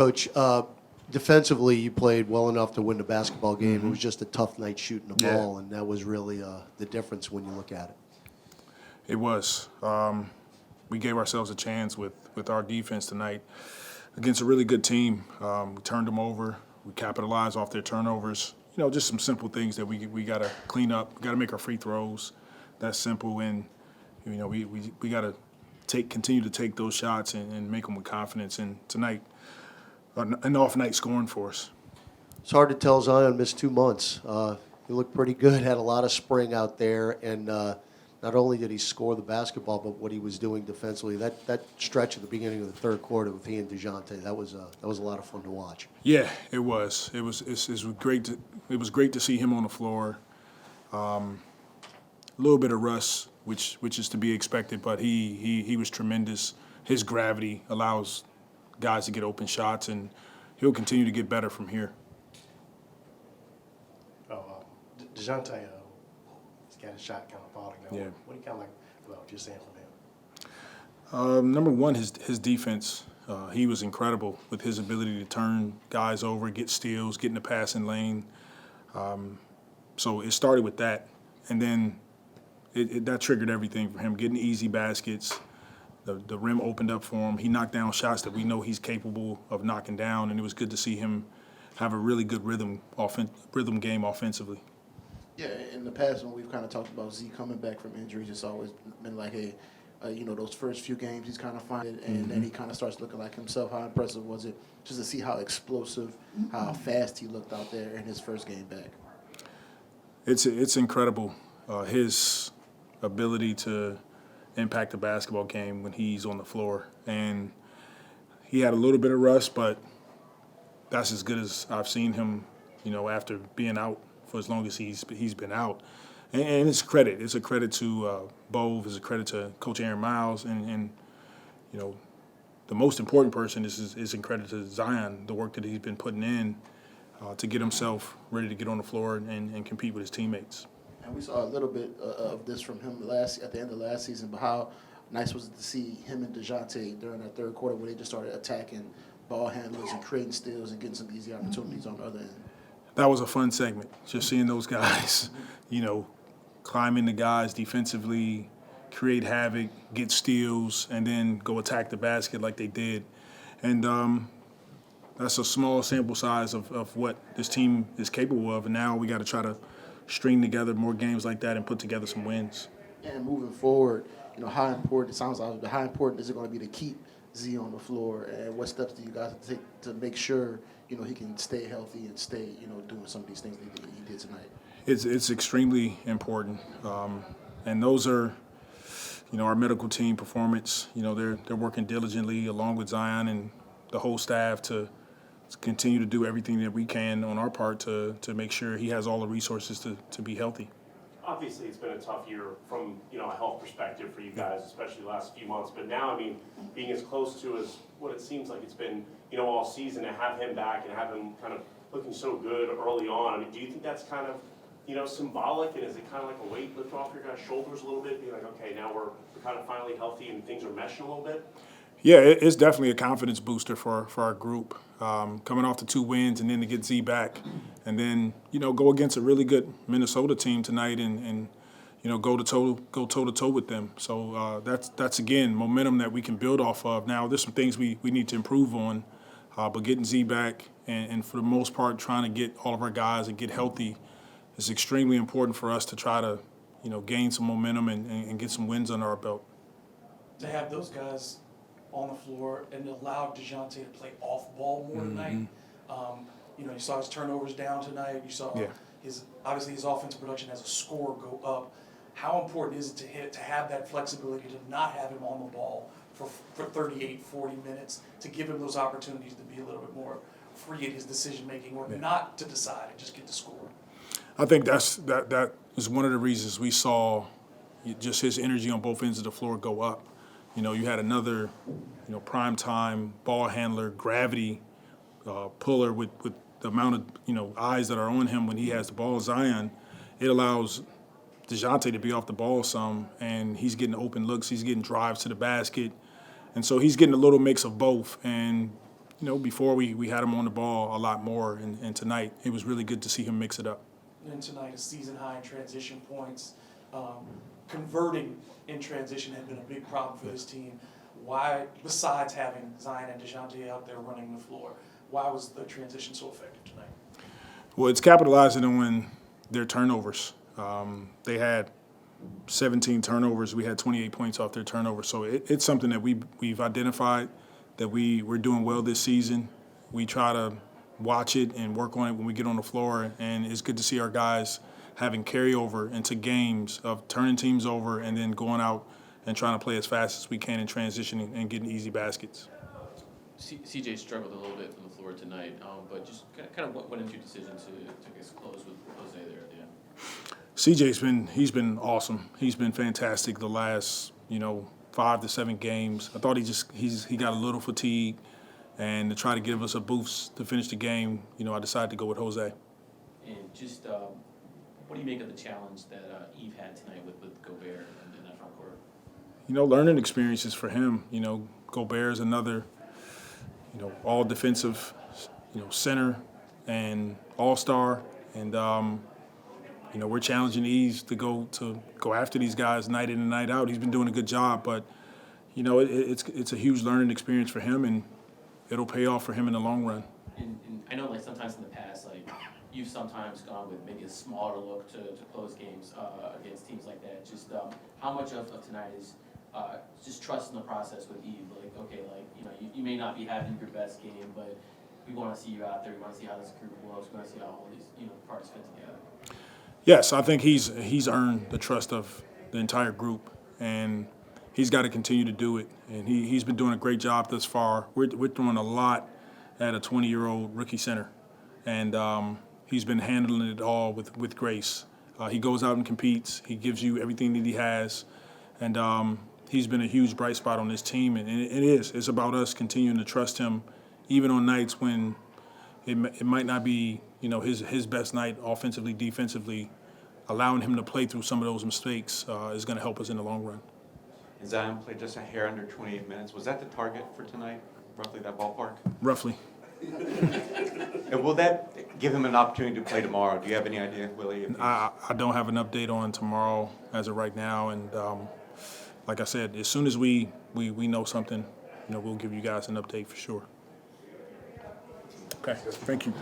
Coach, defensively, you played well enough to win the basketball game. It was just a tough night shooting the ball, and that was really the difference when you look at it. It was. We gave ourselves a chance with our defense tonight against a really good team. We turned them over. We capitalized off their turnovers. You know, just some simple things that we got to clean up. We got to make our free throws. That's simple, and you know we got to continue to take those shots and make them with confidence. And tonight, an off night scoring for us. It's hard to tell. Zion missed 2 months. He looked pretty good, had a lot of spring out there, and not only did he score the basketball, but what he was doing defensively. That stretch at the beginning of the third quarter with he and Dejounte, that was a lot of fun to watch. Yeah, it was. It was great. It was great to see him on the floor. A little bit of rust, which is to be expected, but he was tremendous. His gravity allows guys to get open shots, and he'll continue to get better from here. Dejounte, he's got his shot kind of falling down. Yeah. What do you kind of like about what you're saying from him? Number one, his defense. He was incredible with his ability to turn guys over, get steals, get in the passing lane. So it started with that, and then that triggered everything for him, getting easy baskets. The rim opened up for him. He knocked down shots that we know he's capable of knocking down, and it was good to see him have a really good rhythm game offensively. Yeah, in the past when we've kind of talked about Z coming back from injuries, it's always been like, hey, those first few games he's kind of finding it, and then he kind of starts looking like himself. How impressive was it just to see how explosive, how fast he looked out there in his first game back? It's incredible, his ability to impact the basketball game when he's on the floor. And he had a little bit of rust, but that's as good as I've seen him, after being out for as long as he's been out. And it's a credit. It's a credit to Bove. It's a credit to Coach Aaron Miles. And the most important person is in credit to Zion, the work that he's been putting in to get himself ready to get on the floor and compete with his teammates. And we saw a little bit of this from him at the end of last season, but how nice was it to see him and Dejounte during that third quarter where they just started attacking ball handlers and creating steals and getting some easy opportunities on the other end. That was a fun segment, just seeing those guys, climbing the guys defensively, create havoc, get steals, and then go attack the basket like they did. And that's a small sample size of what this team is capable of, and now we got to try to string together more games like that and put together some wins. And moving forward, how important is it going to be to keep Z on the floor, and what steps do you guys take to make sure he can stay healthy and stay doing some of these things that he did tonight? It's extremely important, and those are our medical team performance. They're working diligently along with Zion and the whole staff to continue to do everything that we can on our part to make sure he has all the resources to be healthy. Obviously, it's been a tough year from a health perspective for you guys, especially the last few months. But now, being as close to as what it seems like it's been, all season, to have him back and have him kind of looking so good early on. Do you think that's kind of symbolic, and is it kind of like a weight lift off your guys' shoulders a little bit, being like, okay, now we're kind of finally healthy and things are meshing a little bit? Yeah, it's definitely a confidence booster for our group. Coming off the 2 wins and then to get Z back, and then go against a really good Minnesota team tonight and go toe to toe with them. So that's again momentum that we can build off of. Now there's some things we need to improve on, but getting Z back and for the most part trying to get all of our guys and get healthy is extremely important for us to try to gain some momentum and get some wins under our belt. To have those guys on the floor and allow Dejounte to play off ball more tonight. You saw his turnovers down tonight. You saw his offensive production as a scorer go up. How important is it to have that flexibility to not have him on the ball for 38, 40 minutes, to give him those opportunities to be a little bit more free in his decision making, or not to decide and just get the score? I think that is one of the reasons we saw just his energy on both ends of the floor go up. You had another, prime time ball handler, gravity puller with the amount of, eyes that are on him when he has the ball. Zion, it allows Dejounte to be off the ball some, and he's getting open looks. He's getting drives to the basket. And so he's getting a little mix of both. And, before we had him on the ball a lot more, and tonight it was really good to see him mix it up. And tonight, a season high in transition points. Converting in transition had been a big problem for this team. Why, besides having Zion and Dejounte out there running the floor, why was the transition so effective tonight? Well, it's capitalizing on their turnovers. They had 17 turnovers. We had 28 points off their turnovers. So it's something that we've identified that we're doing well this season. We try to watch it and work on it when we get on the floor, and it's good to see our guys having carryover into games of turning teams over and then going out and trying to play as fast as we can in transition and getting easy baskets. CJ struggled a little bit from the floor tonight, but just kind of what went into your decision to get close with Jose there at the end? He's been awesome. He's been fantastic the last 5 to 7 games. I thought he got a little fatigued, and to try to give us a boost to finish the game, I decided to go with Jose. And just what do you make of the challenge that Yves had tonight with Gobert in that front court? Learning experiences for him. Gobert is another all defensive center and all-star, and we're challenging Yves to go after these guys night in and night out. He's been doing a good job, but it's a huge learning experience for him, and it'll pay off for him in the long run. And I know sometimes in the past you've sometimes gone with maybe a smaller look to close games against teams like that. Just how much of tonight is just trust in the process with Yves? You may not be having your best game, but we want to see you out there. We want to see how this group works. We want to see how all these parts fit together. Yes, I think he's earned the trust of the entire group, and he's got to continue to do it. And he's been doing a great job thus far. We're throwing a lot at a 20-year-old rookie center, and he's been handling it all with grace. He goes out and competes. He gives you everything that he has, and he's been a huge bright spot on this team. And it's about us continuing to trust him, even on nights when it might not be his best night offensively, defensively. Allowing him to play through some of those mistakes is going to help us in the long run. And Zion played just a hair under 28 minutes. Was that the target for tonight, roughly that ballpark? Roughly. And will that give him an opportunity to play tomorrow? Do you have any idea, Willie? I don't have an update on tomorrow as of right now, and like I said, as soon as we know something, we'll give you guys an update for sure. Okay, thank you.